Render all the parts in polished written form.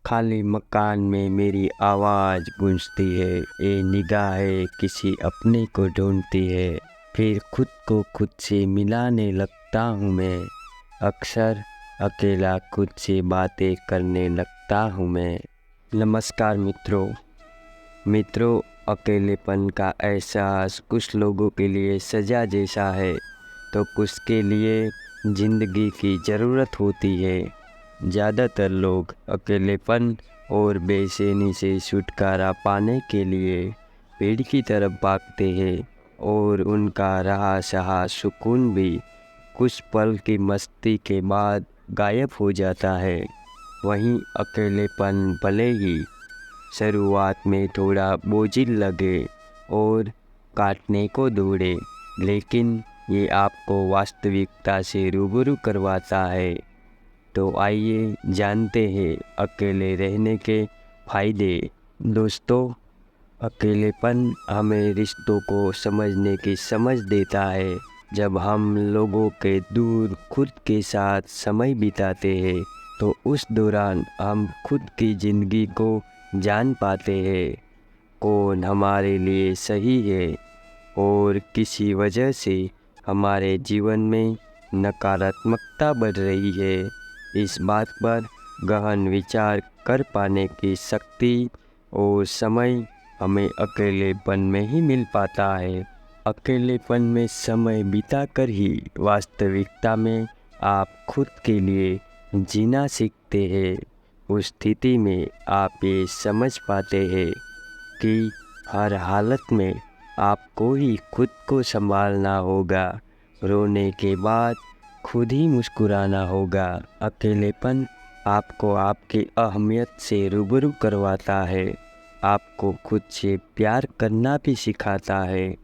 खाली मकान में मेरी आवाज़ गूंजती है। ये निगाहें किसी अपने को ढूंढती है। फिर खुद को खुद से मिलाने लगता हूँ मैं। अक्सर अकेला खुद से बातें करने लगता हूँ मैं। नमस्कार मित्रों, अकेलेपन का एहसास कुछ लोगों के लिए सज़ा जैसा है तो कुछ के लिए ज़िंदगी की ज़रूरत होती है। ज़्यादातर लोग अकेलेपन और बेचैनी से छुटकारा पाने के लिए पेड़ की तरफ भागते हैं और उनका रहा सहा सुकून भी कुछ पल की मस्ती के बाद गायब हो जाता है। वहीं अकेलेपन भले ही शुरुआत में थोड़ा बोझिल लगे और काटने को दौड़े, लेकिन ये आपको वास्तविकता से रूबरू करवाता है। तो आइए जानते हैं अकेले रहने के फायदे। दोस्तों, अकेलेपन हमें रिश्तों को समझने की समझ देता है। जब हम लोगों के दूर खुद के साथ समय बिताते हैं तो उस दौरान हम खुद की ज़िंदगी को जान पाते हैं, कौन हमारे लिए सही है और किसी वजह से हमारे जीवन में नकारात्मकता बढ़ रही है। इस बात पर गहन विचार कर पाने की शक्ति और समय हमें अकेलेपन में ही मिल पाता है। अकेलेपन में समय बिताकर ही वास्तविकता में आप खुद के लिए जीना सीखते हैं। उस स्थिति में आप ये समझ पाते हैं कि हर हालत में आपको ही खुद को संभालना होगा। रोने के बाद खुद ही मुस्कुराना होगा। अकेलेपन आपको आपकी अहमियत से रूबरू करवाता है। आपको खुद से प्यार करना भी सिखाता है।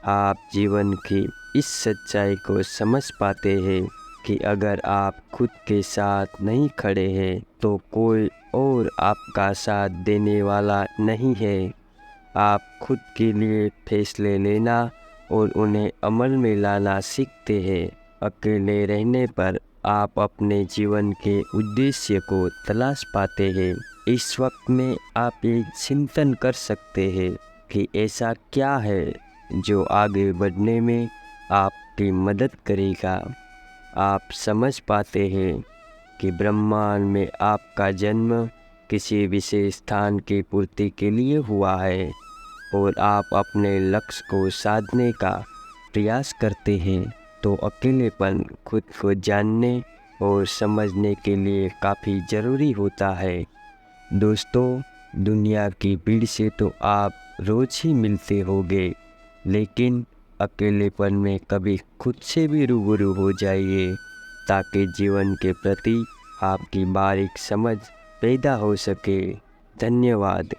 आप जीवन की इस सच्चाई को समझ पाते हैं कि अगर आप खुद के साथ नहीं खड़े हैं तो कोई और आपका साथ देने वाला नहीं है। आप खुद के लिए फैसले लेना और उन्हें अमल में लाना सीखते हैं। अकेले रहने पर आप अपने जीवन के उद्देश्य को तलाश पाते हैं। इस वक्त में आप एक चिंतन कर सकते हैं कि ऐसा क्या है जो आगे बढ़ने में आपकी मदद करेगा। आप समझ पाते हैं कि ब्रह्मांड में आपका जन्म किसी विशेष स्थान की पूर्ति के लिए हुआ है और आप अपने लक्ष्य को साधने का प्रयास करते हैं। तो अकेलेपन खुद को जानने और समझने के लिए काफ़ी ज़रूरी होता है। दोस्तों, दुनिया की भीड़ से तो आप रोज़ ही मिलते होंगे, लेकिन अकेलेपन में कभी खुद से भी रूबरू हो जाइए ताकि जीवन के प्रति आपकी बारीक समझ पैदा हो सके। धन्यवाद।